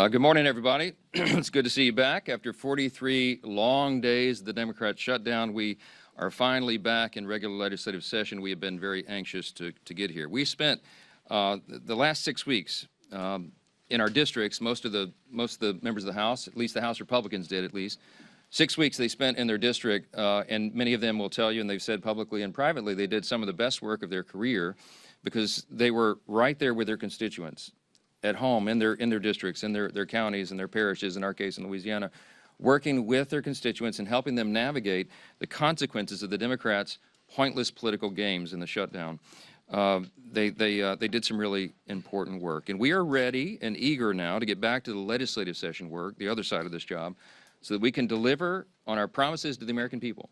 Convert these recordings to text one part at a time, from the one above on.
Good morning, everybody. It's good to see you back. After 43 long days of the Democrat shutdown, we are finally back in regular legislative session. We have been very anxious to get here. We spent the last 6 weeks in our districts, most of the members of the House, at least the House Republicans did at least, 6 weeks they spent in their district, and many of them will tell you, and they've said publicly and privately, they did some of the best work of their career because they were right there with their constituents, at home, in their districts, in their counties, and their parishes, in our case in Louisiana, working with their constituents and helping them navigate the consequences of the Democrats' pointless political games in the shutdown. They did some really important work. And we are ready and eager now to get back to the legislative session work, the other side of this job, so that we can deliver on our promises to the American people.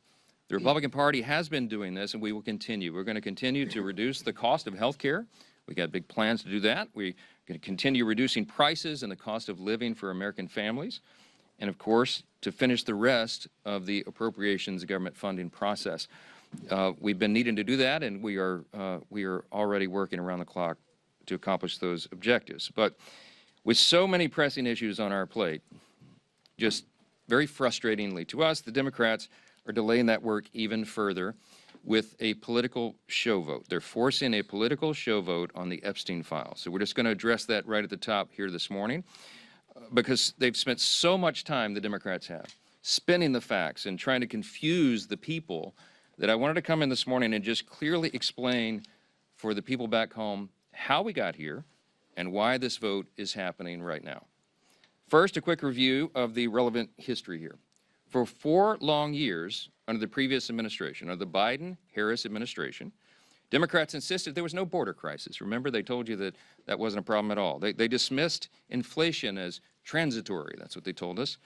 The Republican Party has been doing this, and we will continue. We're going to continue to reduce the cost of health care. We got big plans to do that. We're going to continue reducing prices and the cost of living for American families. And of course, to finish the rest of the appropriations government funding process. We've been needing to do that, and we are already working around the clock to accomplish those objectives. But with so many pressing issues on our plate, just very frustratingly to us, the Democrats are delaying that work even further with a political show vote. They're forcing a political show vote on the Epstein files. So we're just going to address that right at the top here this morning because they've spent so much time, the Democrats have, spinning the facts and trying to confuse the people that I wanted to come in this morning and just clearly explain for the people back home how we got here and why this vote is happening right now. First, a quick review of the relevant history here. For 4 long years under the previous administration, under the Biden-Harris administration, Democrats insisted there was no border crisis. Remember, they told you that that wasn't a problem at all. They dismissed inflation as transitory. That's what they told us.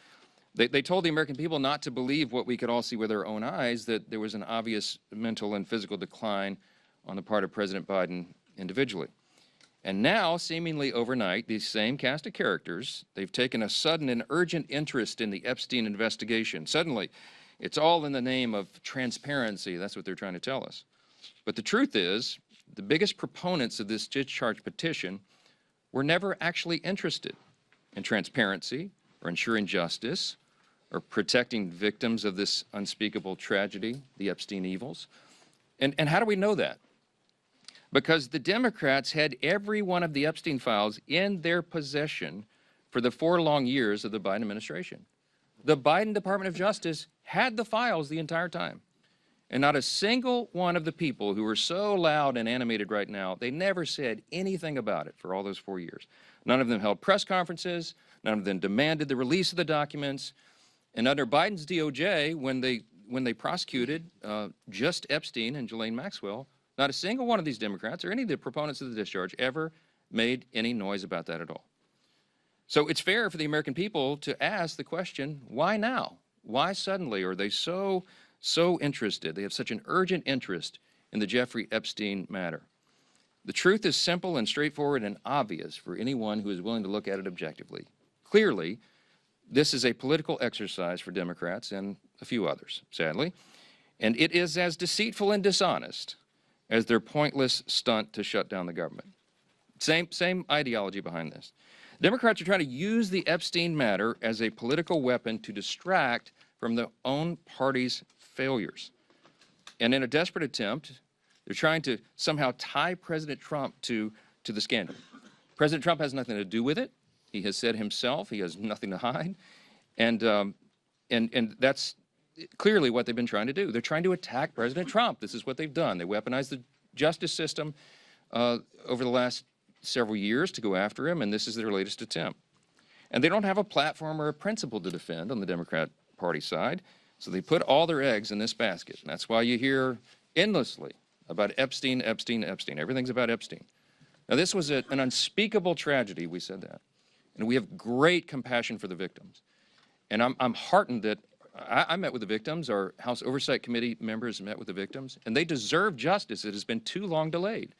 They told the American people not to believe what we could all see with our own eyes, that there was an obvious mental and physical decline on the part of President Biden individually. And now, seemingly overnight, these same cast of characters, they've taken a sudden and urgent interest in the Epstein investigation. Suddenly, it's all in the name of transparency. That's what they're trying to tell us. But the truth is, the biggest proponents of this discharge petition were never actually interested in transparency or ensuring justice or protecting victims of this unspeakable tragedy, the Epstein evils. And how do we know that? Because the Democrats had every one of the Epstein files in their possession for the 4 long years of the Biden administration. The Biden Department of Justice had the files the entire time. And not a single one of the people who are so loud and animated right now, they never said anything about it for all those 4 years. None of them held press conferences. None of them demanded the release of the documents. And under Biden's DOJ, when they prosecuted just Epstein and Ghislaine Maxwell, not a single one of these Democrats or any of the proponents of the discharge ever made any noise about that at all. So it's fair for the American people to ask the question, why now? Why suddenly are they so interested? They have such an urgent interest in the Jeffrey Epstein matter. The truth is simple and straightforward and obvious for anyone who is willing to look at it objectively. Clearly, this is a political exercise for Democrats and a few others, sadly, and it is as deceitful and dishonest as their pointless stunt to shut down the government. Same ideology behind this. Democrats are trying to use the Epstein matter as a political weapon to distract from their own party's failures. And in a desperate attempt, they're trying to somehow tie President Trump to the scandal. President Trump has nothing to do with it. He has said himself he has nothing to hide. And that's clearly what they've been trying to do. They're trying to attack President Trump. This is what they've done. They weaponized the justice system over the last several years to go after him, and this is their latest attempt. And they don't have a platform or a principle to defend on the Democrat Party side, so they put all their eggs in this basket. And that's why you hear endlessly about Epstein, Epstein, Epstein. Everything's about Epstein. Now, this was an unspeakable tragedy, we said that. And we have great compassion for the victims. And I'm heartened that I met with the victims. Our House Oversight Committee members met with the victims, and they deserve justice. It has been too long delayed.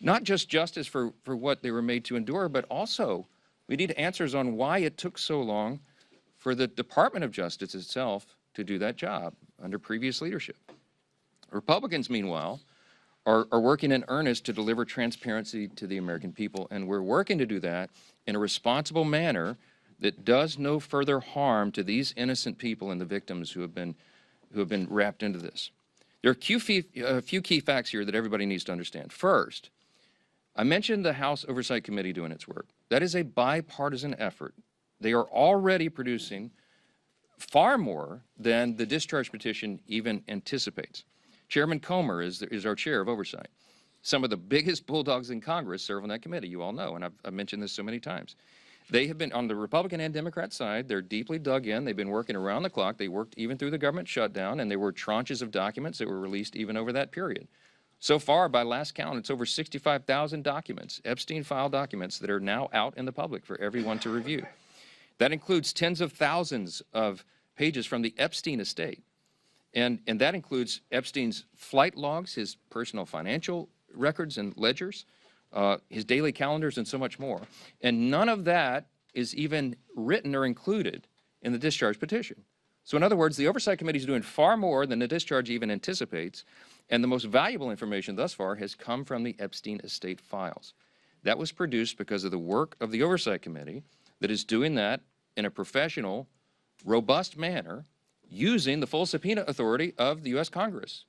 Not just justice for what they were made to endure, but also we need answers on why it took so long for the Department of Justice itself to do that job under previous leadership. Republicans, meanwhile, are working in earnest to deliver transparency to the American people, and we're working to do that in a responsible manner that does no further harm to these innocent people and the victims who have been wrapped into this. There are a few key facts here that everybody needs to understand. First, I mentioned the House Oversight Committee doing its work. That is a bipartisan effort. They are already producing far more than the discharge petition even anticipates. Chairman Comer is our chair of oversight. Some of the biggest bulldogs in Congress serve on that committee, you all know, and I've mentioned this so many times. They have been, on the Republican and Democrat side, they're deeply dug in. They've been working around the clock. They worked even through the government shutdown, and there were tranches of documents that were released even over that period. So far, by last count, it's over 65,000 documents, Epstein file documents, that are now out in the public for everyone to review. That includes tens of thousands of pages from the Epstein estate. And that includes Epstein's flight logs, his personal financial records and ledgers, his daily calendars, and so much more. And none of that is even written or included in the discharge petition. So in other words, the Oversight Committee is doing far more than the discharge even anticipates, and the most valuable information thus far has come from the Epstein estate files. That was produced because of the work of the Oversight Committee that is doing that in a professional, robust manner, using the full subpoena authority of the U.S. Congress.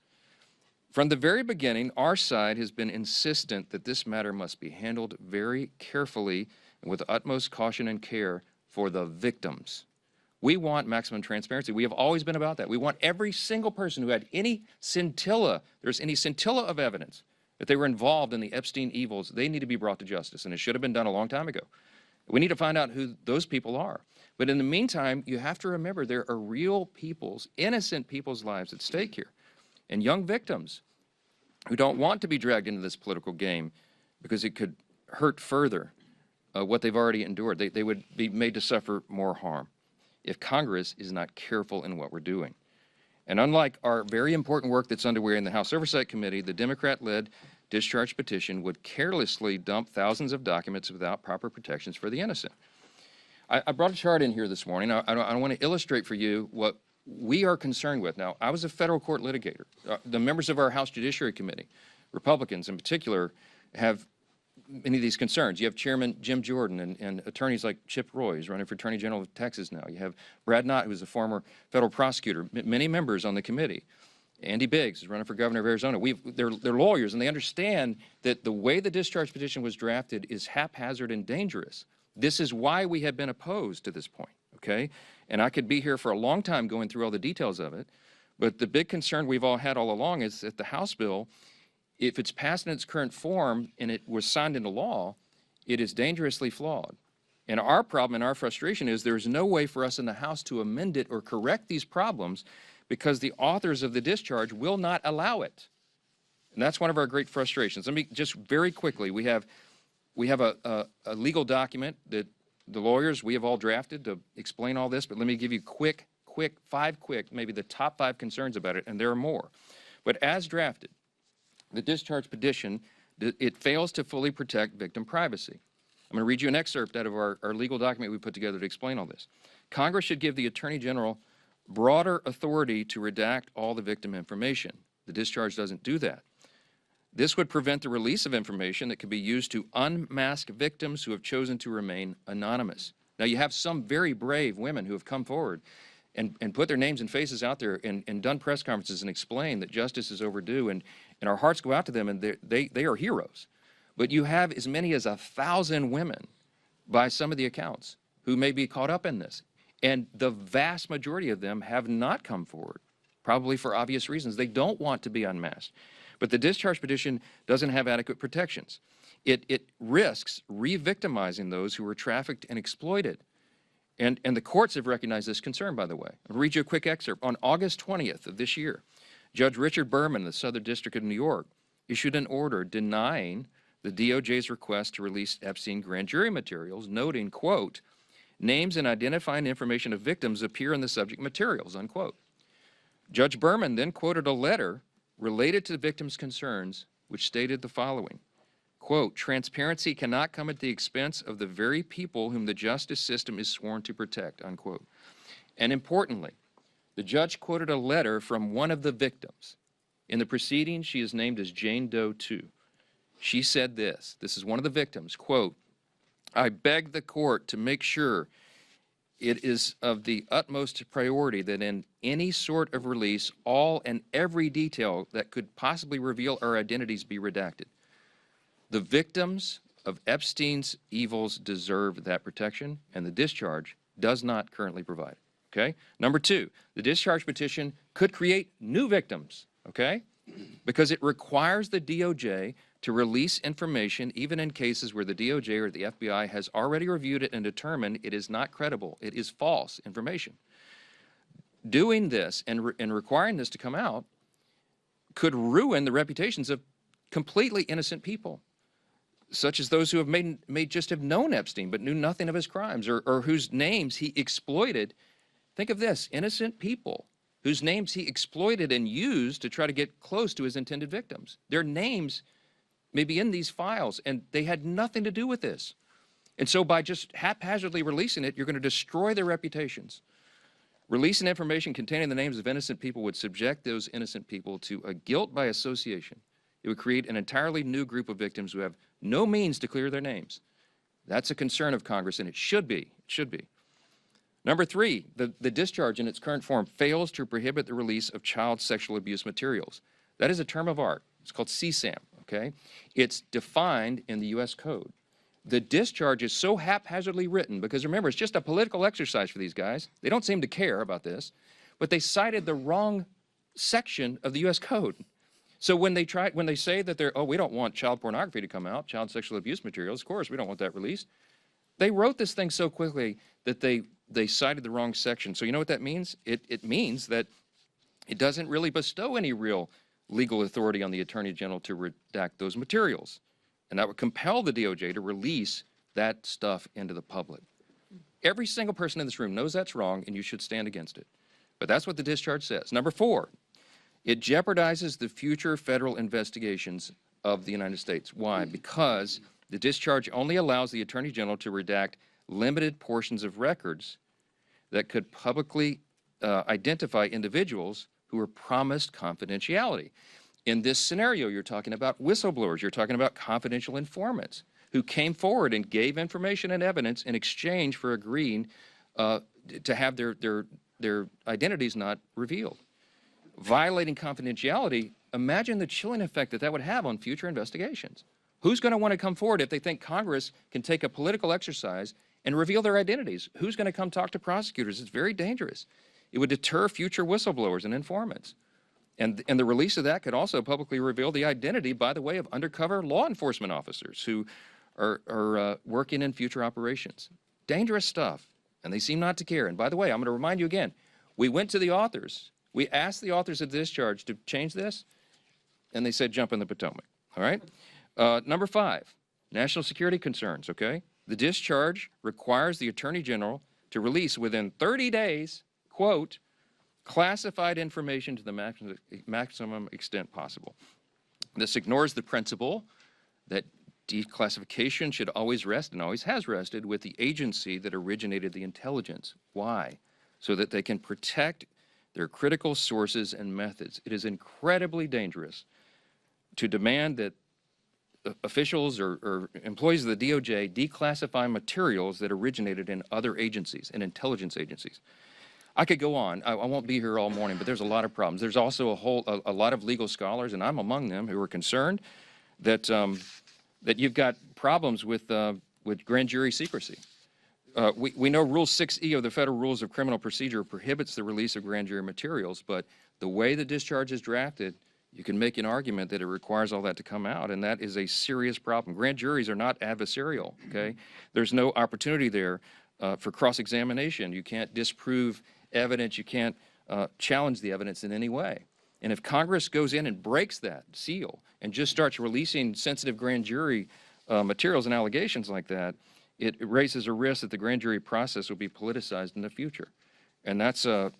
From the very beginning, our side has been insistent that this matter must be handled very carefully and with utmost caution and care for the victims. We want maximum transparency. We have always been about that. We want every single person who had any scintilla, there's any scintilla of evidence that they were involved in the Epstein evils, they need to be brought to justice, and it should have been done a long time ago. We need to find out who those people are. But in the meantime, you have to remember there are real people's, innocent people's lives at stake here, and young victims who don't want to be dragged into this political game because it could hurt further what they've already endured. They would be made to suffer more harm if Congress is not careful in what we're doing. And unlike our very important work that's underway in the House Oversight Committee, the Democrat-led discharge petition would carelessly dump thousands of documents without proper protections for the innocent. I brought a chart in here this morning. I want to illustrate for you what we are concerned with. Now, I was a federal court litigator. The members of our House Judiciary Committee, Republicans in particular, have many of these concerns. You have Chairman Jim Jordan and attorneys like Chip Roy, who's running for Attorney General of Texas now. You have Brad Knott, who's a former federal prosecutor, many members on the committee. Andy Biggs is running for governor of Arizona. They're lawyers, and they understand that the way the discharge petition was drafted is haphazard and dangerous. This is why we have been opposed to this point, okay? And I could be here for a long time going through all the details of it, but the big concern we've all had all along is that the House bill, if it's passed in its current form and it was signed into law, it is dangerously flawed. And our problem and our frustration is there's no way for us in the House to amend it or correct these problems because the authors of the discharge will not allow it. And that's one of our great frustrations. Let me just very quickly, we have a legal document that the lawyers, we have all drafted to explain all this, but let me give you five quick, maybe the top 5 concerns about it, and there are more. But as drafted, the discharge petition, it fails to fully protect victim privacy. I'm going to read you an excerpt out of our legal document we put together to explain all this. Congress should give the Attorney General broader authority to redact all the victim information. The discharge doesn't do that. This would prevent the release of information that could be used to unmask victims who have chosen to remain anonymous. Now, you have some very brave women who have come forward and put their names and faces out there and done press conferences and explained that justice is overdue, and our hearts go out to them, and they are heroes. But you have as many as 1,000 women, by some of the accounts, who may be caught up in this. And the vast majority of them have not come forward, probably for obvious reasons. They don't want to be unmasked. But the discharge petition doesn't have adequate protections. It risks re-victimizing those who were trafficked and exploited. And the courts have recognized this concern, by the way. I'll read you a quick excerpt. On August 20th of this year, Judge Richard Berman of the Southern District of New York issued an order denying the DOJ's request to release Epstein grand jury materials, noting, quote, names and identifying information of victims appear in the subject materials, unquote. Judge Berman then quoted a letter related to the victims' concerns, which stated the following, quote, transparency cannot come at the expense of the very people whom the justice system is sworn to protect, unquote. And importantly, the judge quoted a letter from one of the victims. In the proceedings, she is named as Jane Doe 2. She said this is one of the victims, quote, "I beg the court to make sure it is of the utmost priority that in any sort of release, all and every detail that could possibly reveal our identities be redacted. The victims of Epstein's evils deserve that protection, and the discharge does not currently provide it." Okay? Number two, the discharge petition could create new victims, okay? Because it requires the DOJ to release information even in cases where the DOJ or the FBI has already reviewed it and determined it is not credible, it is false information. Doing this and requiring this to come out could ruin the reputations of completely innocent people, such as those who have may just have known Epstein but knew nothing of his crimes, or whose names he exploited. Think of this, innocent people whose names he exploited and used to try to get close to his intended victims. Their names may be in these files, and they had nothing to do with this. And so by just haphazardly releasing it, you're going to destroy their reputations. Releasing information containing the names of innocent people would subject those innocent people to a guilt by association. It would create an entirely new group of victims who have no means to clear their names. That's a concern of Congress, and it should be. It should be. Number three, the discharge in its current form fails to prohibit the release of child sexual abuse materials. That is a term of art. It's called CSAM, okay? It's defined in the U.S. Code. The discharge is so haphazardly written because, remember, it's just a political exercise for these guys. They don't seem to care about this, but they cited the wrong section of the U.S. Code. So when they say that we don't want child pornography to come out, child sexual abuse materials, of course, we don't want that released. They wrote this thing so quickly that they cited the wrong section. So you know what that means? It means that it doesn't really bestow any real legal authority on the Attorney General to redact those materials. And that would compel the DOJ to release that stuff into the public. Every single person in this room knows that's wrong, and you should stand against it. But that's what the discharge says. Number four, it jeopardizes the future federal investigations of the United States. Why? Because the discharge only allows the Attorney General to redact limited portions of records that could publicly identify individuals who were promised confidentiality. In this scenario, you're talking about whistleblowers, you're talking about confidential informants who came forward and gave information and evidence in exchange for agreeing to have their identities not revealed. Violating confidentiality, imagine the chilling effect that would have on future investigations. Who's going to want to come forward if they think Congress can take a political exercise and reveal their identities? Who's going to come talk to prosecutors? It's very dangerous. It would deter future whistleblowers and informants. And the release of that could also publicly reveal the identity, by the way, of undercover law enforcement officers who are working in future operations. Dangerous stuff, and they seem not to care. And by the way, I'm going to remind you again, we went to the authors. We asked the authors of the discharge to change this, and they said jump in the Potomac, all right? Number five, national security concerns, okay? The discharge requires the Attorney General to release within 30 days, quote, classified information to the maximum extent possible. This ignores the principle that declassification should always rest, and always has rested, with the agency that originated the intelligence. Why? So that they can protect their critical sources and methods. It is incredibly dangerous to demand that officials or employees of the DOJ declassify materials that originated in other agencies, in intelligence agencies. I could go on. I won't be here all morning, but there's a lot of problems. There's also a lot of legal scholars, and I'm among them, who are concerned that that you've got problems with grand jury secrecy. We know Rule 6E of the Federal Rules of Criminal Procedure prohibits the release of grand jury materials, but the way the discharge is drafted, you can make an argument that it requires all that to come out, and that is a serious problem. Grand juries are not adversarial, okay? There's no opportunity there for cross-examination. You can't disprove evidence. You can't challenge the evidence in any way. And if Congress goes in and breaks that seal and just starts releasing sensitive grand jury materials and allegations like that, it raises a risk that the grand jury process will be politicized in the future. And that's a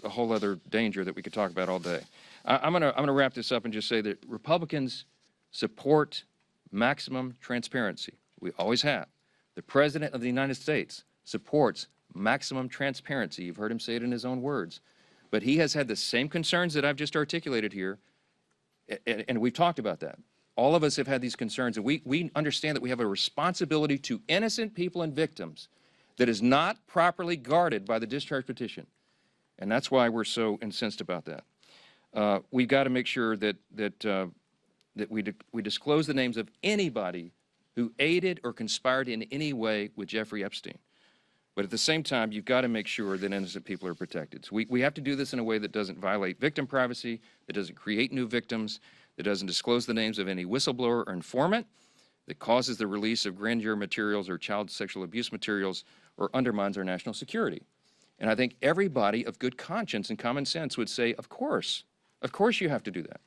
whole other danger that we could talk about all day. I'm gonna wrap this up and just say that Republicans support maximum transparency. We always have. The President of the United States supports maximum transparency. You've heard him say it in his own words. But he has had the same concerns that I've just articulated here And we've talked about that. All of us have had these concerns, and we understand that we have a responsibility to innocent people and victims that is not properly guarded by the discharge petition. And that's why we're so incensed about that. We've got to make sure that we disclose the names of anybody who aided or conspired in any way with Jeffrey Epstein. But at the same time, you've got to make sure that innocent people are protected. So we have to do this in a way that doesn't violate victim privacy, that doesn't create new victims, that doesn't disclose the names of any whistleblower or informant, that causes the release of grand jury materials or child sexual abuse materials, or undermines our national security. And I think everybody of good conscience and common sense would say, of course you have to do that.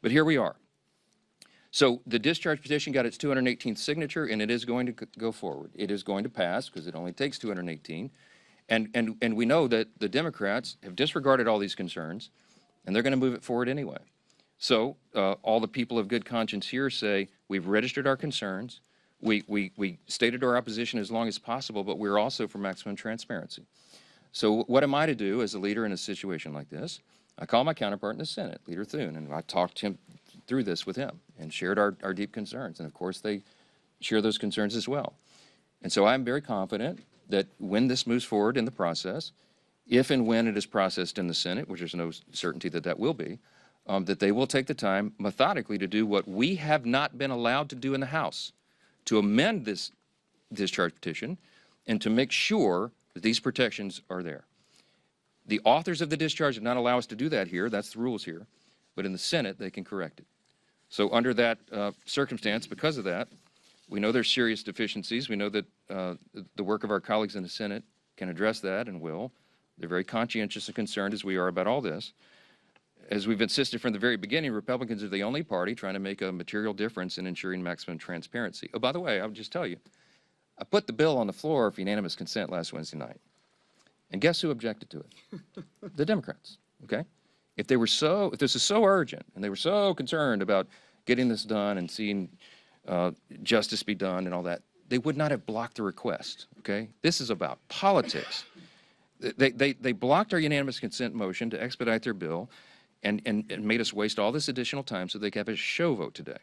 But here we are. So the discharge petition got its 218th signature, and it is going to go forward. It is going to pass because it only takes 218. And we know that the Democrats have disregarded all these concerns, and they're going to move it forward anyway. So all the people of good conscience here say, we've registered our concerns, we stated our opposition as long as possible, but we're also for maximum transparency. So what am I to do as a leader in a situation like this? I call my counterpart in the Senate, Leader Thune, and I talked him through this with him and shared our deep concerns. And of course, they share those concerns as well. And so I'm very confident that when this moves forward in the process, if and when it is processed in the Senate, which there's no certainty that that will be, that they will take the time methodically to do what we have not been allowed to do in the House, to amend this discharge petition and to make sure that these protections are there. The authors of the discharge have not allowed us to do that here. That's the rules here. But in the Senate, they can correct it. So under that circumstance, because of that, we know there's serious deficiencies. We know that the work of our colleagues in the Senate can address that and will. They're very conscientious and concerned, as we are, about all this. As we've insisted from the very beginning, Republicans are the only party trying to make a material difference in ensuring maximum transparency. Oh, by the way, I'll just tell you, I put the bill on the floor for unanimous consent last Wednesday night. And guess who objected to it? The Democrats, okay? If this is so urgent and they were so concerned about getting this done and seeing justice be done and all that, they would not have blocked the request, okay? This is about politics. They blocked our unanimous consent motion to expedite their bill and made us waste all this additional time so they could have a show vote today.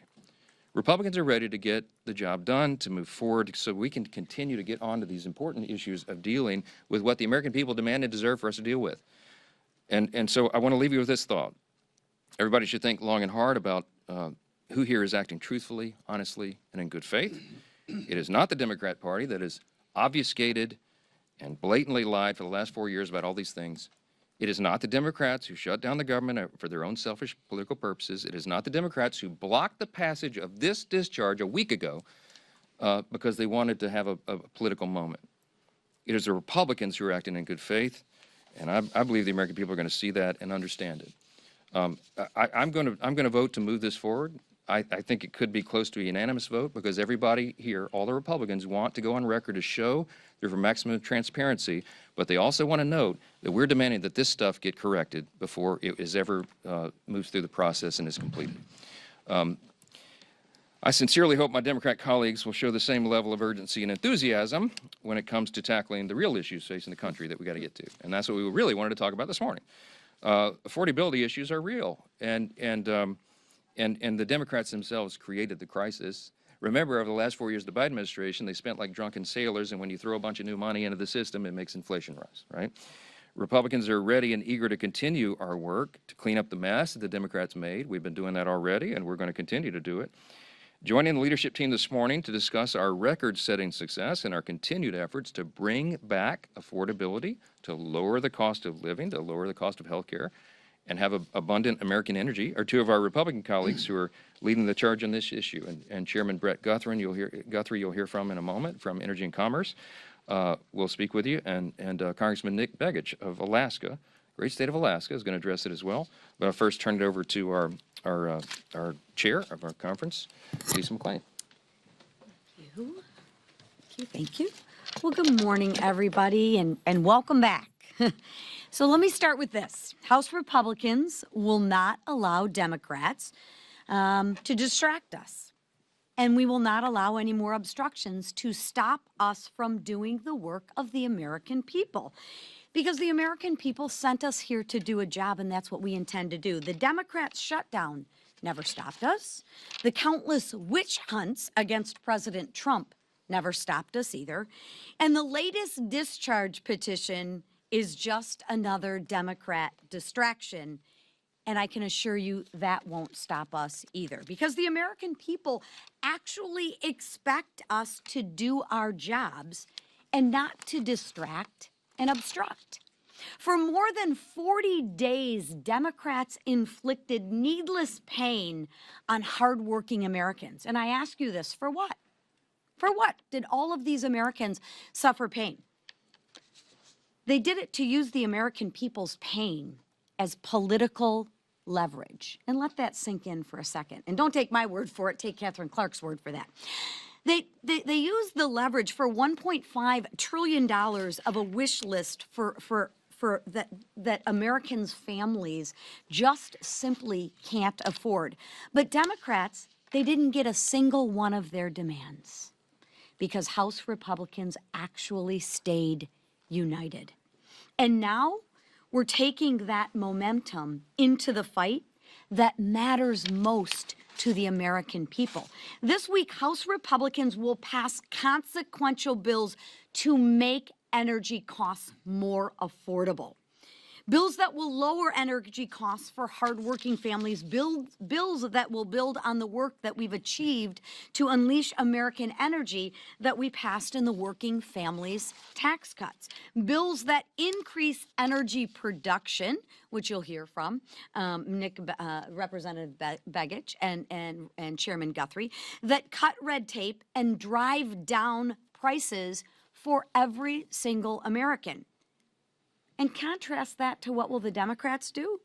Republicans are ready to get the job done, to move forward so we can continue to get on to these important issues of dealing with what the American people demand and deserve for us to deal with. And so I want to leave you with this thought. Everybody should think long and hard about who here is acting truthfully, honestly, and in good faith. It is not the Democrat Party that has obfuscated and blatantly lied for the last 4 years about all these things. It is not the Democrats who shut down the government for their own selfish political purposes. It is not the Democrats who blocked the passage of this discharge a week ago because they wanted to have a political moment. It is the Republicans who are acting in good faith, and I believe the American people are going to see that and understand it. I'm going to vote to move this forward. I think it could be close to a unanimous vote because everybody here, all the Republicans, want to go on record to show they're for maximum transparency, but they also want to note that we're demanding that this stuff get corrected before it is ever moves through the process and is completed. I sincerely hope my Democrat colleagues will show the same level of urgency and enthusiasm when it comes to tackling the real issues facing the country that we got to get to, and that's what we really wanted to talk about this morning. Affordability issues are real, and the Democrats themselves created the crisis. Remember, over the last 4 years of the Biden administration, they spent like drunken sailors, and when you throw a bunch of new money into the system, it makes inflation rise, right? Republicans are ready and eager to continue our work to clean up the mess that the Democrats made. We've been doing that already, and we're going to continue to do it. Joining the leadership team this morning to discuss our record-setting success and our continued efforts to bring back affordability, to lower the cost of living, to lower the cost of health care, and have abundant American energy are two of our Republican colleagues who are leading the charge on this issue. And Chairman Brett Guthrie, you'll hear from in a moment, from Energy and Commerce, will speak with you, and Congressman Nick Begich of Alaska, great state of Alaska, is going to address it as well. But I'll first turn it over to our chair of our conference, Lisa McClain. Thank you. Well, good morning, everybody, and welcome back. So let me start with this. House Republicans will not allow Democrats to distract us. And we will not allow any more obstructions to stop us from doing the work of the American people. Because the American people sent us here to do a job, and that's what we intend to do. The Democrats shut down never stopped us. The countless witch hunts against President Trump never stopped us either. And the latest discharge petition is just another Democrat distraction. And I can assure you that won't stop us either, because the American people actually expect us to do our jobs and not to distract and obstruct. For more than 40 days, Democrats inflicted needless pain on hardworking Americans. And I ask you this, for what? For what did all of these Americans suffer pain? They did it to use the American people's pain as political leverage. And let that sink in for a second. And don't take my word for it, take Catherine Clark's word for that. They used the leverage for $1.5 trillion of a wish list for that Americans' families just simply can't afford. But Democrats, they didn't get a single one of their demands because House Republicans actually stayed united. And now we're taking that momentum into the fight that matters most to the American people. This week, House Republicans will pass consequential bills to make energy costs more affordable. Bills that will lower energy costs for hardworking families, bills that will build on the work that we've achieved to unleash American energy that we passed in the Working Families Tax Cuts, bills that increase energy production, which you'll hear from Representative Begich and Chairman Guthrie, that cut red tape and drive down prices for every single American. And contrast that to what will the Democrats do?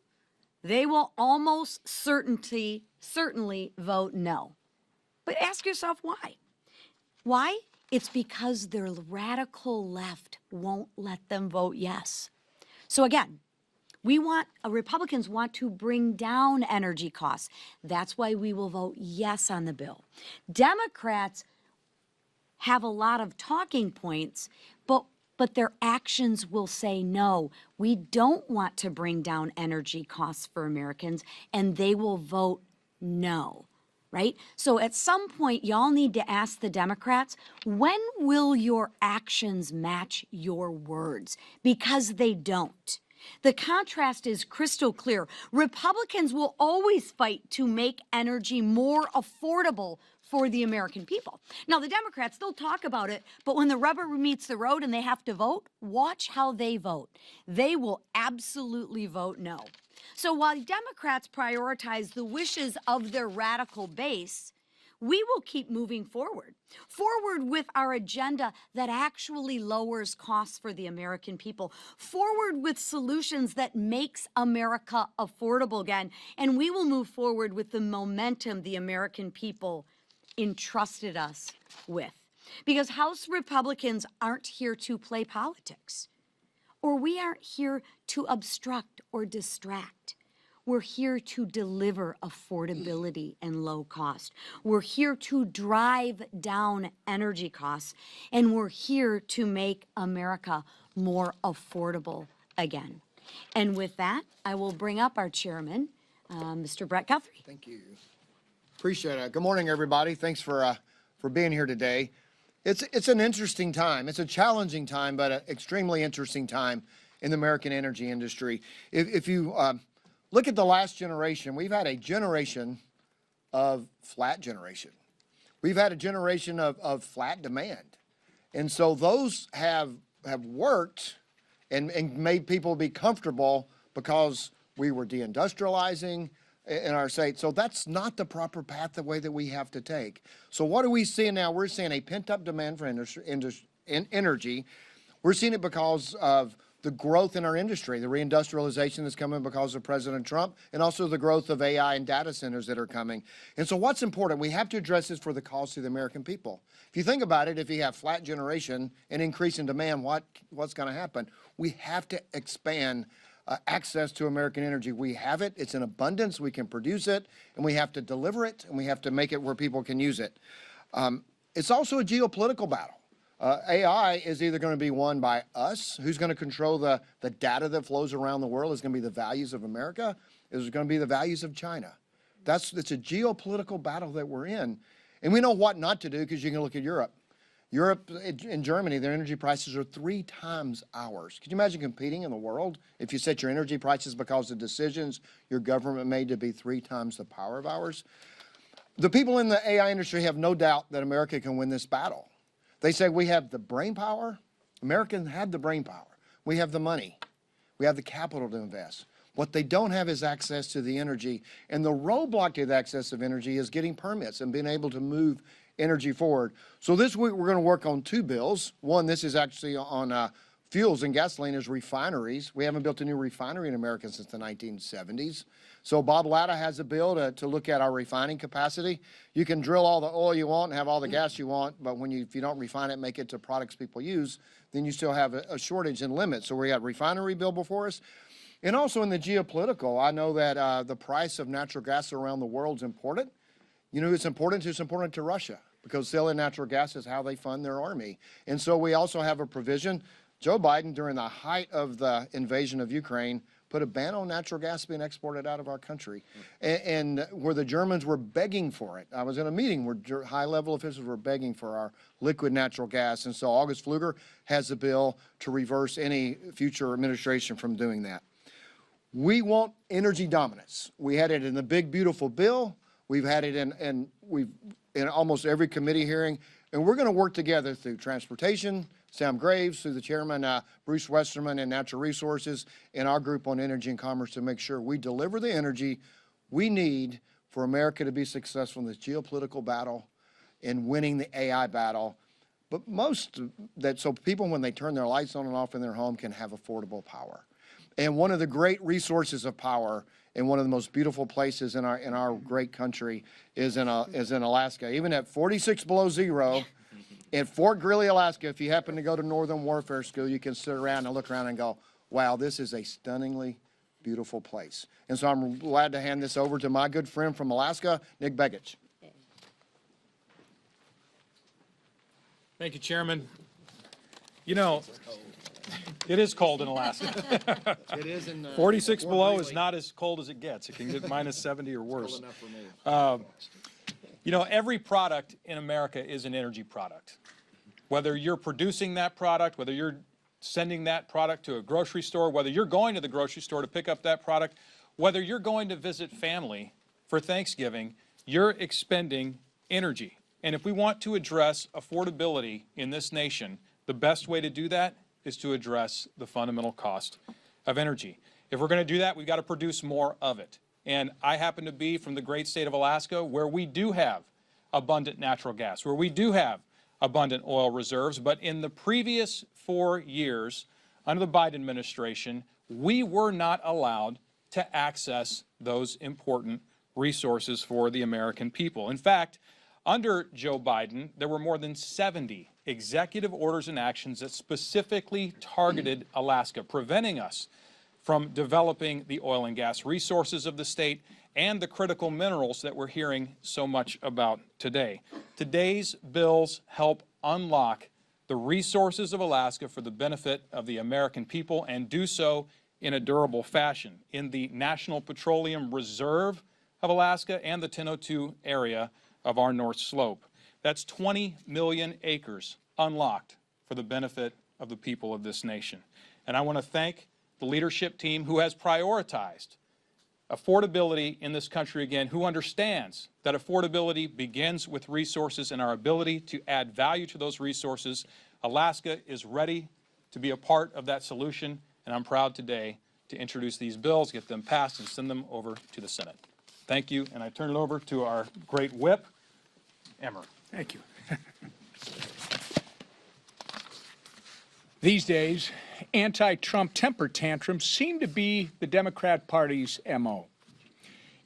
They will almost certainly vote no. But ask yourself why. Why? It's because their radical left won't let them vote yes. So again, Republicans want to bring down energy costs. That's why we will vote yes on the bill. Democrats have a lot of talking points, but their actions will say no. We don't want to bring down energy costs for Americans, and they will vote no, right? So at some point, y'all need to ask the Democrats, when will your actions match your words? Because they don't. The contrast is crystal clear. Republicans will always fight to make energy more affordable for the American people. Now, the Democrats, they'll talk about it, but when the rubber meets the road and they have to vote, watch how they vote. They will absolutely vote no. So while Democrats prioritize the wishes of their radical base, we will keep moving forward with our agenda that actually lowers costs for the American people, forward with solutions that makes America affordable again, and we will move forward with the momentum the American people entrusted us with. Because House Republicans aren't here to play politics, or we aren't here to obstruct or distract. We're here to deliver affordability and low cost. We're here to drive down energy costs, and we're here to make America more affordable again. And with that, I will bring up our chairman, Mr. Brett Guthrie. Thank you. Appreciate it. Good morning, everybody. Thanks for being here today. It's an interesting time. It's a challenging time, but an extremely interesting time in the American energy industry. If you look at the last generation, we've had a generation of flat generation. We've had a generation of flat demand. And so those have worked and made people be comfortable because we were deindustrializing in our state. So that's not the proper path, the way that we have to take. So what are we seeing now? We're seeing a pent-up demand for energy. We're seeing it because of the growth in our industry, the reindustrialization that's coming because of President Trump, and also the growth of AI and data centers that are coming. And so what's important, we have to address this for the cost of the American people. If you think about it, if you have flat generation and increase in demand, what's going to happen? We have to expand access to American energy. We have it. It's in abundance. We can produce it, and we have to deliver it, and we have to make it where people can use it. It's also a geopolitical battle. AI is either going to be won by us, who's going to control the data that flows around the world, is going to be the values of America, is going to be the values of China. It's a geopolitical battle that we're in. And we know what not to do because you can look at Europe. Europe and Germany, their energy prices are 3 times ours. Could you imagine competing in the world if you set your energy prices because of decisions your government made to be 3 times the power of ours? The people in the AI industry have no doubt that America can win this battle. They say we have the brain power. Americans had the brain power. We have the money. We have the capital to invest. What they don't have is access to the energy. And the roadblock to the access of energy is getting permits and being able to move energy forward. So this week we're going to work on 2 bills. One, this is actually on fuels and gasoline as refineries. We haven't built a new refinery in America since the 1970s. So Bob Latta has a bill to look at our refining capacity. You can drill all the oil you want and have all the gas you want, but if you don't refine it, make it to products people use, then you still have a shortage and limit. So we got a refinery bill before us. And also in the geopolitical, I know that the price of natural gas around the world is important. You know who it's important to? It's important to Russia because selling natural gas is how they fund their army. And so we also have a provision. Joe Biden, during the height of the invasion of Ukraine, put a ban on natural gas being exported out of our country. And where the Germans were begging for it. I was in a meeting where high-level officials were begging for our liquid natural gas. And so August Pfluger has a bill to reverse any future administration from doing that. We want energy dominance. We had it in the big, beautiful bill. We've had it in almost every committee hearing. And we're going to work together through transportation, Sam Graves, through the chairman, Bruce Westerman, and Natural Resources, and our group on energy and commerce to make sure we deliver the energy we need for America to be successful in this geopolitical battle and winning the AI battle. But so people, when they turn their lights on and off in their home, can have affordable power. And one of the great resources of power and one of the most beautiful places in our great country is in Alaska. Even at 46 below zero, in Fort Greely, Alaska, if you happen to go to Northern Warfare School, you can sit around and look around and go, wow, this is a stunningly beautiful place. And so I'm glad to hand this over to my good friend from Alaska, Nick Begich. Thank you, Chairman. You know, it is cold in Alaska. It is in 46 Fort below Greely. is not as cold as it gets. It can get minus 70 or worse. Cold enough for me. You know, every product in America is an energy product. Whether you're producing that product, whether you're sending that product to a grocery store, whether you're going to the grocery store to pick up that product, whether you're going to visit family for Thanksgiving, you're expending energy. And if we want to address affordability in this nation, the best way to do that is to address the fundamental cost of energy. If we're going to do that, we've got to produce more of it. And I happen to be from the great state of Alaska, where we do have abundant natural gas, where we do have abundant oil reserves. But in the previous 4 years, under the Biden administration, we were not allowed to access those important resources for the American people. In fact, under Joe Biden, there were more than 70 executive orders and actions that specifically targeted Alaska, preventing us from developing the oil and gas resources of the state and the critical minerals that we're hearing so much about today. Today's bills help unlock the resources of Alaska for the benefit of the American people and do so in a durable fashion. In the National Petroleum Reserve of Alaska and the 1002 area of our North Slope. That's 20 million acres unlocked for the benefit of the people of this nation. And I want to thank the leadership team who has prioritized affordability in this country again, who understands that affordability begins with resources and our ability to add value to those resources. Alaska is ready to be a part of that solution, and I'm proud today to introduce these bills, get them passed, and send them over to the Senate. Thank you, and I turn it over to our great whip, Emmer. Thank you. These days, anti-Trump temper tantrums seem to be the Democrat Party's MO.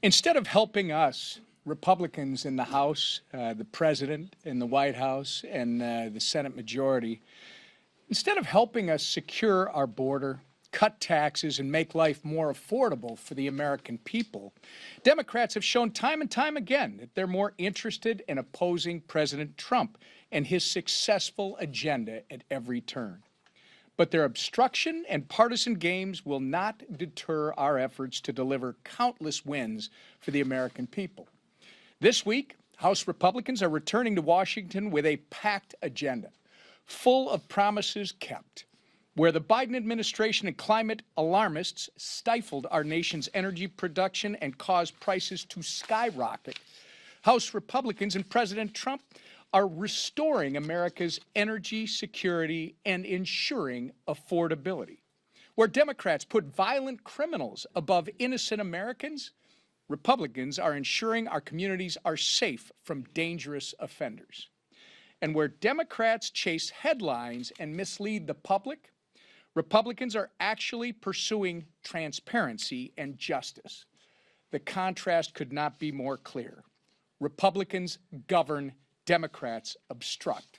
Instead of helping us, Republicans in the House, the President in the White House, and the Senate majority, instead of helping us secure our border, cut taxes, and make life more affordable for the American people, Democrats have shown time and time again that they're more interested in opposing President Trump and his successful agenda at every turn. But their obstruction and partisan games will not deter our efforts to deliver countless wins for the American people. This week, House Republicans are returning to Washington with a packed agenda, full of promises kept. Where the Biden administration and climate alarmists stifled our nation's energy production and caused prices to skyrocket, House Republicans and President Trump are restoring America's energy security and ensuring affordability. Where Democrats put violent criminals above innocent Americans, Republicans are ensuring our communities are safe from dangerous offenders. And where Democrats chase headlines and mislead the public, Republicans are actually pursuing transparency and justice. The contrast could not be more clear. Republicans govern, Democrats obstruct.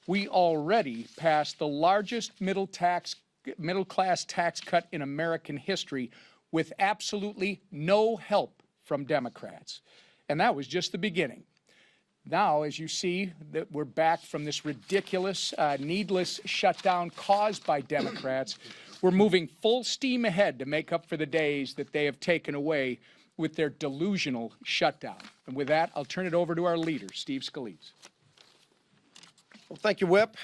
We already passed the largest middle-class tax cut in American history with absolutely no help from Democrats. And that was just the beginning. Now, as you see, that we're back from this ridiculous, needless shutdown caused by Democrats, we're moving full steam ahead to make up for the days that they have taken away with their delusional shutdown. And with that, I'll turn it over to our leader, Steve Scalise. Well, thank you, Whip.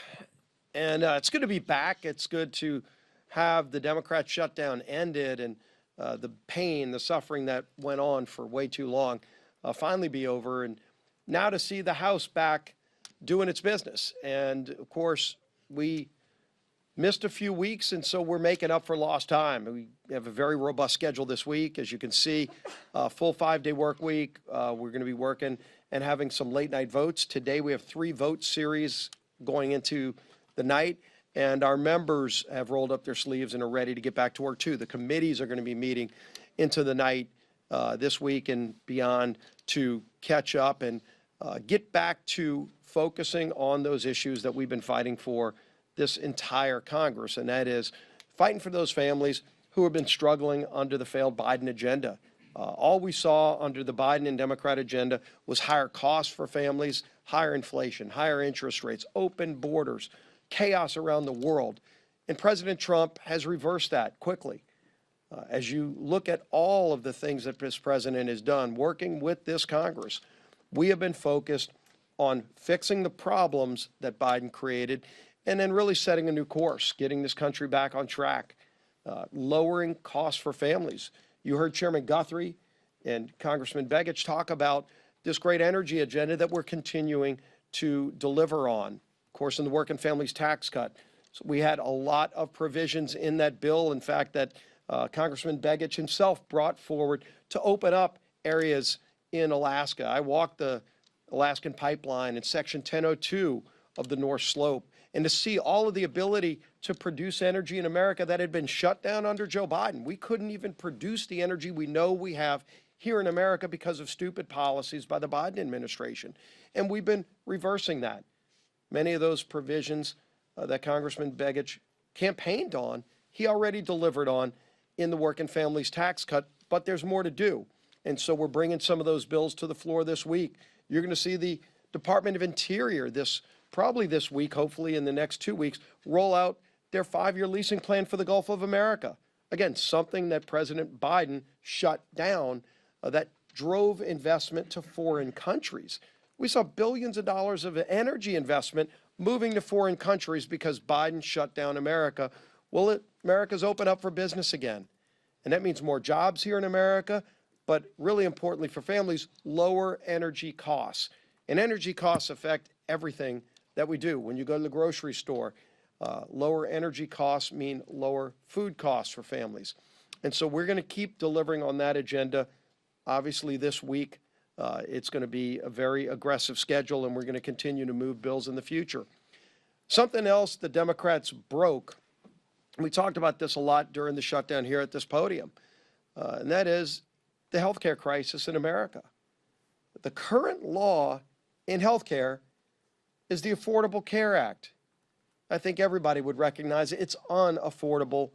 And it's good to be back. It's good to have the Democrat shutdown ended and the pain, the suffering that went on for way too long finally be over. And now to see the House back doing its business. And of course, we missed a few weeks, and so we're making up for lost time. We have a very robust schedule this week. As you can see, full 5-day work week. We're going to be working and having some late night votes. Today we have 3 vote series going into the night, and our members have rolled up their sleeves and are ready to get back to work too. The committees are going to be meeting into the night this week and beyond to catch up and get back to focusing on those issues that we've been fighting for this entire Congress, and that is fighting for those families who have been struggling under the failed Biden agenda. All we saw under the Biden and Democrat agenda was higher costs for families, higher inflation, higher interest rates, open borders, chaos around the world. And President Trump has reversed that quickly. As you look at all of the things that this president has done, working with this Congress, we have been focused on fixing the problems that Biden created and then really setting a new course, getting this country back on track, lowering costs for families. You heard Chairman Guthrie and Congressman Begich talk about this great energy agenda that we're continuing to deliver on. Of course, in the working families tax cut, so we had a lot of provisions in that bill, in fact, that Congressman Begich himself brought forward to open up areas in Alaska. I walked the Alaskan pipeline in Section 1002 of the North Slope, and to see all of the ability to produce energy in America that had been shut down under Joe Biden. We couldn't even produce the energy we know we have here in America because of stupid policies by the Biden administration. And we've been reversing that. Many of those provisions that Congressman Begich campaigned on, he already delivered on in the working families tax cut, but there's more to do. And so we're bringing some of those bills to the floor this week. You're going to see the Department of Interior probably this week, hopefully in the next 2 weeks, roll out their 5-year leasing plan for the Gulf of America. Again, something that President Biden shut down that drove investment to foreign countries. We saw billions of dollars of energy investment moving to foreign countries because Biden shut down America. Well, America's open up for business again. And that means more jobs here in America, but really importantly for families, lower energy costs. And energy costs affect everything that we do. When you go to the grocery store, lower energy costs mean lower food costs for families. And so we're going to keep delivering on that agenda. Obviously, this week, it's going to be a very aggressive schedule, and we're going to continue to move bills in the future. Something else the Democrats broke, and we talked about this a lot during the shutdown here at this podium, and that is the health care crisis in America. The current law in health care is the Affordable Care Act. I think everybody would recognize it's unaffordable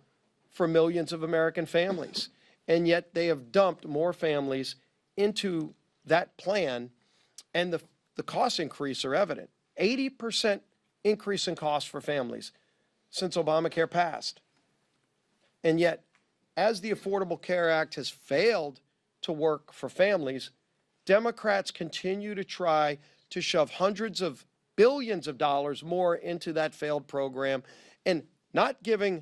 for millions of American families. And yet they have dumped more families into that plan, and the cost increase are evident. 80% increase in costs for families. since Obamacare passed. And yet, as the Affordable Care Act has failed to work for families, Democrats continue to try to shove hundreds of billions of dollars more into that failed program and not giving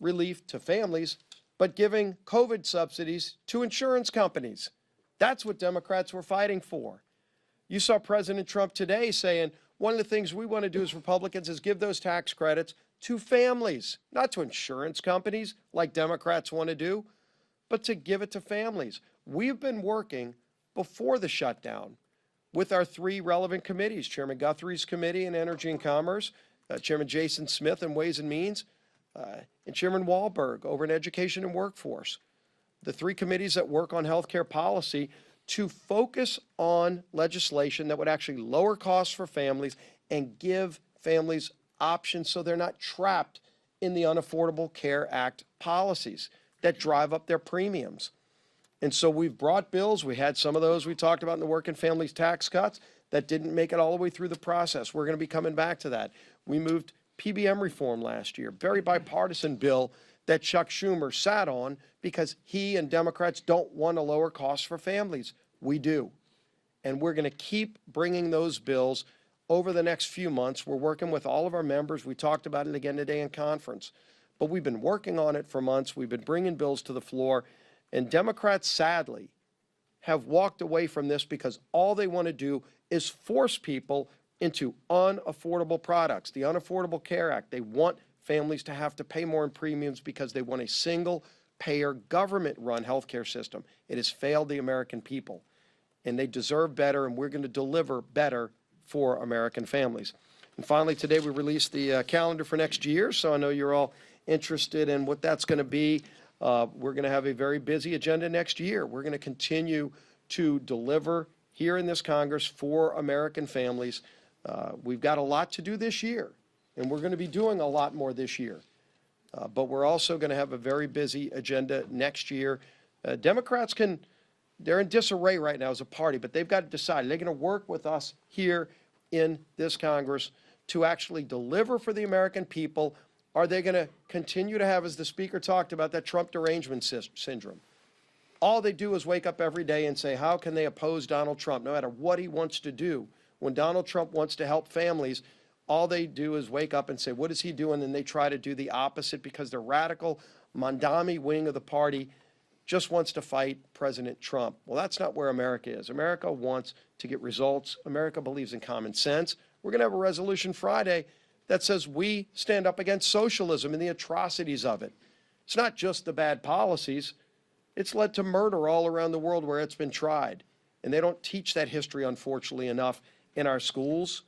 relief to families, but giving COVID subsidies to insurance companies. That's what Democrats were fighting for. You saw President Trump today saying, one of the things we want to do as Republicans is give those tax credits to families, not to insurance companies like Democrats want to do, but to give it to families. We've been working before the shutdown with our three relevant committees, Chairman Guthrie's committee in Energy and Commerce, Chairman Jason Smith in Ways and Means, and Chairman Wahlberg over in Education and Workforce. The three committees that work on healthcare policy to focus on legislation that would actually lower costs for families and give families options so they're not trapped in the Unaffordable Care Act policies that drive up their premiums. And so we've brought bills. We had some of those we talked about in the working families tax cuts that didn't make it all the way through the process. We're going to be coming back to that. We moved PBM reform last year, very bipartisan bill that Chuck Schumer sat on because he and Democrats don't want to lower costs for families. We do. And we're going to keep bringing those bills over the next few months. We're working with all of our members. We talked about it again today in conference. But we've been working on it for months. We've been bringing bills to the floor. And Democrats, sadly, have walked away from this because all they want to do is force people into unaffordable products. The Unaffordable Care Act, they want families to have to pay more in premiums because they want a single-payer, government-run healthcare system. It has failed the American people, and they deserve better, and we're going to deliver better for American families. And finally, today we released the calendar for next year, so I know you're all interested in what that's going to be. We're going to have a very busy agenda next year. We're going to continue to deliver here in this Congress for American families. We've got a lot to do this year, and we're going to be doing a lot more this year. But we're also going to have a very busy agenda next year. Democrats they're in disarray right now as a party, but they've got to decide. Are they going to work with us here in this Congress to actually deliver for the American people? Are they going to continue to have, as the Speaker talked about, that Trump derangement syndrome? All they do is wake up every day and say, how can they oppose Donald Trump, no matter what he wants to do? When Donald Trump wants to help families, all they do is wake up and say, what is he doing? And they try to do the opposite because the radical Mondami wing of the party just wants to fight President Trump. Well, that's not where America is. America wants to get results. America believes in common sense. We're going to have a resolution Friday that says we stand up against socialism and the atrocities of it. It's not just the bad policies. It's led to murder all around the world where it's been tried. And they don't teach that history, unfortunately, enough in our schools.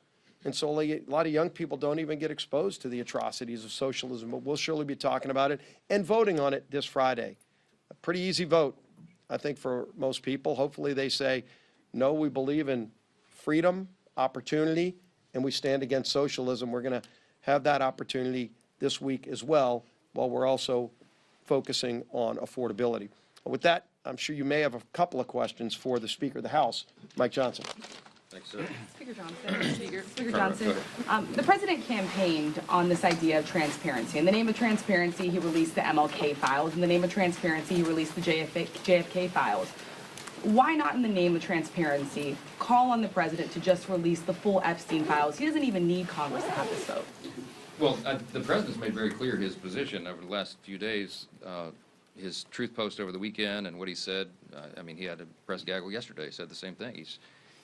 And so a lot of young people don't even get exposed to the atrocities of socialism. But we'll surely be talking about it and voting on it this Friday. A pretty easy vote, I think, for most people. Hopefully they say, no, we believe in freedom, opportunity, and we stand against socialism. We're going to have that opportunity this week as well, while we're also focusing on affordability. With that, I'm sure you may have a couple of questions for the Speaker of the House, Mike Johnson. Thanks, sir. Speaker Johnson, Speaker Johnson, the president campaigned on this idea of transparency. In the name of transparency, he released the MLK files. In the name of transparency, he released the JFK files. Why not, in the name of transparency, call on the president to just release the full Epstein files? He doesn't even need Congress to have this vote. Well, the president's made very clear his position over the last few days. His truth post over the weekend and what he said. I mean, he had a press gaggle yesterday. He said the same thing.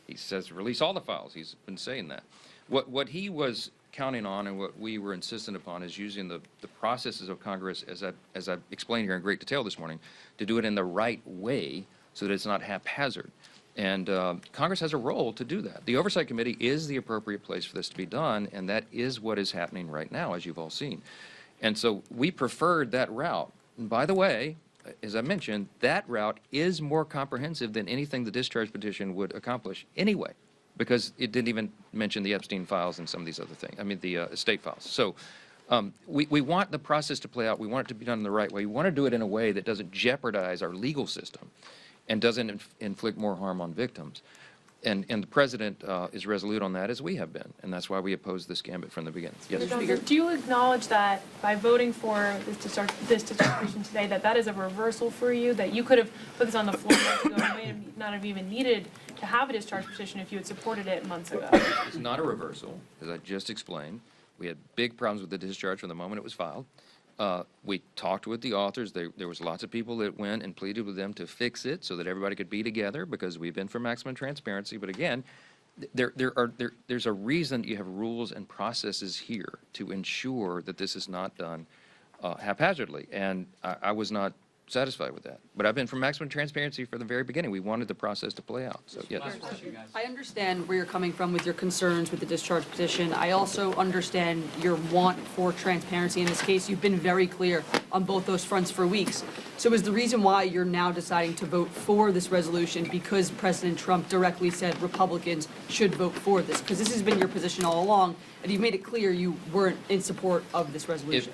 He says release all the files. He's been saying that. What he was counting on and what we were insistent upon is using the processes of Congress, as I've explained here in great detail this morning, to do it in the right way so that it's not haphazard. And Congress has a role to do that. The Oversight Committee is the appropriate place for this to be done, and that is what is happening right now, as you've all seen. And so we preferred that route. And by the way, as I mentioned, that route is more comprehensive than anything the discharge petition would accomplish anyway, because it didn't even mention the Epstein files and some of these other things, I mean the estate files. So we want the process to play out. We want it to be done in the right way. We want to do it in a way that doesn't jeopardize our legal system and doesn't inflict more harm on victims. And the president is resolute on that, as we have been, and that's why we opposed this gambit from the beginning. Yes. Do you acknowledge that by voting for this distribution today, that is a reversal for you, that you could have put this on the floor months ago, you may have not have even needed to have a discharge petition if you had supported it months ago? It's not a reversal, as I just explained. We had big problems with the discharge from the moment it was filed. We talked with the authors. There was lots of people that went and pleaded with them to fix it so that everybody could be together, because we've been for maximum transparency. But again, there's a reason you have rules and processes here to ensure that this is not done haphazardly. And I was not satisfied with that. But I've been for maximum transparency from the very beginning. We wanted the process to play out. So, yes. I understand where you're coming from with your concerns with the discharge petition. I also understand your want for transparency in this case. You've been very clear on both those fronts for weeks. So is the reason why you're now deciding to vote for this resolution because President Trump directly said Republicans should vote for this? Because this has been your position all along, and you've made it clear you weren't in support of this resolution.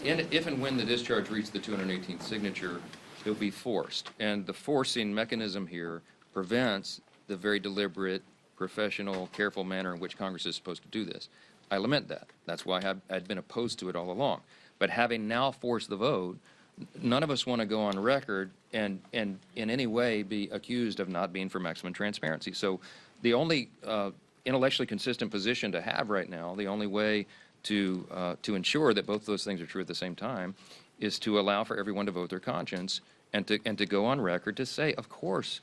If and when the discharge reached the 218th signature, it'll be forced. And the forcing mechanism here prevents the very deliberate, professional, careful manner in which Congress is supposed to do this. I lament that. That's why I'd been opposed to it all along. But having now forced the vote, none of us want to go on record and in any way be accused of not being for maximum transparency. So the only intellectually consistent position to have right now, the only way to ensure that both those things are true at the same time, is to allow for everyone to vote their conscience and to go on record to say, of course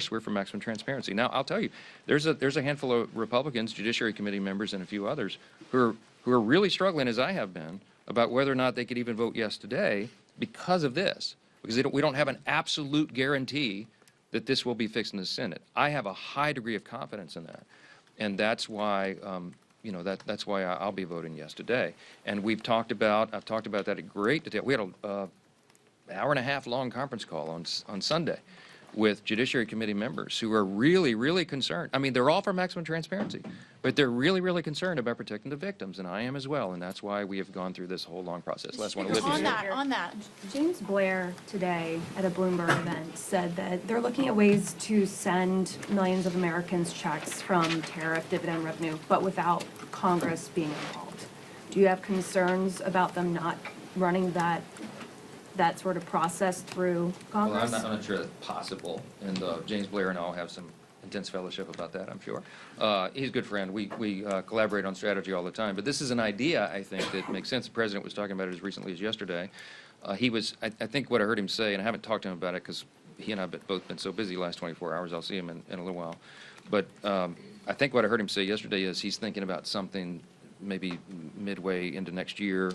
we're for maximum transparency. Now, I'll tell you, there's a handful of Republicans, Judiciary Committee members, and a few others who are really struggling, as I have been, about whether or not they could even vote yes today because of this, because we don't have an absolute guarantee that this will be fixed in the Senate. I have a high degree of confidence in that, and that's why. That's why I'll be voting yes today. And I've talked about that in great detail. We had an hour and a half long conference call on Sunday with Judiciary Committee members who are really, really concerned. I mean, they're all for maximum transparency, but they're really, really concerned about protecting the victims, and I am as well, and that's why we have gone through this whole long process. Last one, Olivia. On that, James Blair today at a Bloomberg event said that they're looking at ways to send millions of Americans checks from tariff dividend revenue, but without Congress being involved. Do you have concerns about them not running that sort of process through Congress? Well, I'm not sure that's possible, and James Blair and I will have some intense fellowship about that, I'm sure. He's a good friend. We collaborate on strategy all the time, but this is an idea, I think, that makes sense. The President was talking about it as recently as yesterday. I think what I heard him say, and I haven't talked to him about it because he and I have both been so busy the last 24 hours, I'll see him in a little while, but I think what I heard him say yesterday is he's thinking about something maybe midway into next year,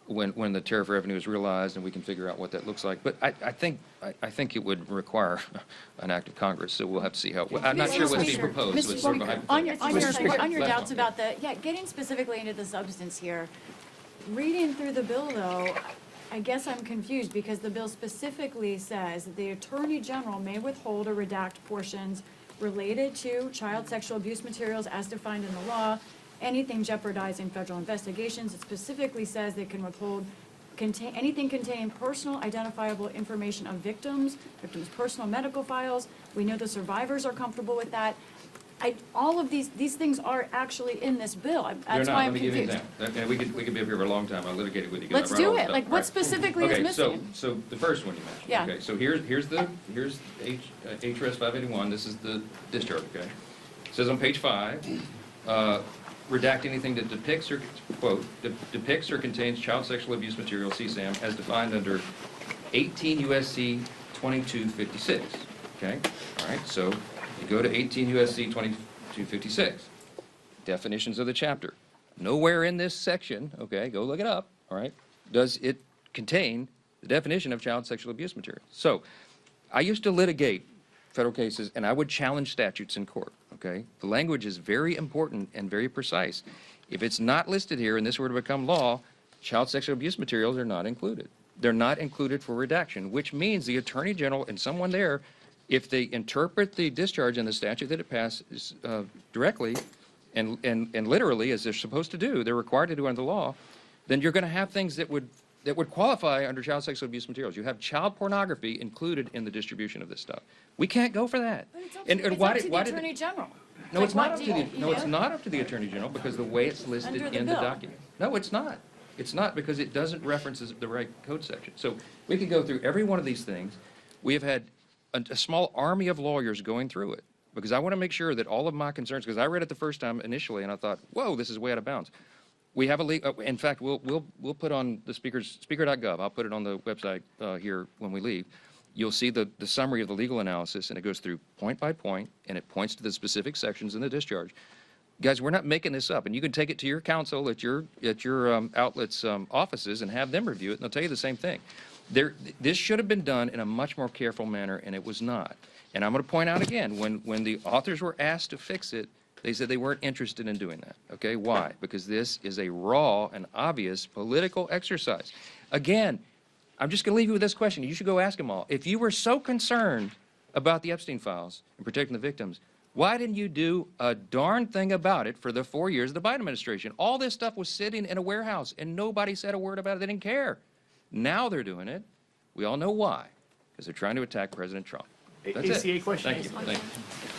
when the tariff revenue is realized and we can figure out what that looks like. But I think it would require an act of Congress, so we'll have to see how. I'm not sure what's being proposed. Mr. It's sort of a hypothetical. On your doubts about getting specifically into the substance here, reading through the bill though, I guess I'm confused because the bill specifically says that the Attorney General may withhold or redact portions related to child sexual abuse materials as defined in the law, anything jeopardizing federal investigations. It specifically says they can withhold anything containing personal identifiable information of victims' personal medical files. We know the survivors are comfortable with that. All of these things are actually in this bill. That's why I'm confused. Let me give you an example. We could be up here for a long time. I'll litigate it with you. Let's do it. Like, what specifically is missing? Okay, so the first one you mentioned. Yeah. Okay, so here's HRS 581. This is the discharge. Okay, it says on page 5, redact anything that depicts or quote depicts or contains child sexual abuse material, CSAM, as defined under 18 U.S.C. 2256. Okay, all right. So you go to 18 U.S.C. 2256. Definitions of the chapter. Nowhere in this section, okay, go look it up, all right, does it contain the definition of child sexual abuse material. So I used to litigate federal cases, and I would challenge statutes in court, okay? The language is very important and very precise. If it's not listed here and this were to become law, child sexual abuse materials are not included. They're not included for redaction, which means the Attorney General and someone there, if they interpret the discharge in the statute that it passes directly and literally, as they're supposed to do, they're required to do under the law, then you're going to have things that would that would qualify under child sexual abuse materials. You have child pornography included in the distribution of this stuff. We can't go for that. But it's up And to, it's why up did- to the why did- Attorney General. No, Like, it's not what up do to the, you- no, it's yeah. not up to the Attorney General because the way it's listed Under the in the bill. document. No, it's not. It's not because it doesn't reference the right code section. So we could go through every one of these things. We have had a small army of lawyers going through it because I want to make sure that all of my concerns, because I read it the first time initially and I thought, whoa, this is way out of bounds. We have in fact, we'll put on the speaker.gov. I'll put it on the website here when we leave. You'll see the summary of the legal analysis, and it goes through point by point, and it points to the specific sections in the discharge. Guys, we're not making this up, and you can take it to your counsel at your outlet's offices and have them review it, and they'll tell you the same thing. This should have been done in a much more careful manner, and it was not. And I'm going to point out again, when the authors were asked to fix it, they said they weren't interested in doing that. Okay, why? Because this is a raw and obvious political exercise. Again, I'm just going to leave you with this question. You should go ask them all. If you were so concerned about the Epstein files and protecting the victims, why didn't you do a darn thing about it for the 4 years of the Biden administration? All this stuff was sitting in a warehouse, and nobody said a word about it. They didn't care. Now they're doing it. We all know why. Because they're trying to attack President Trump. That's it. ACA question. Thank you. Thank you.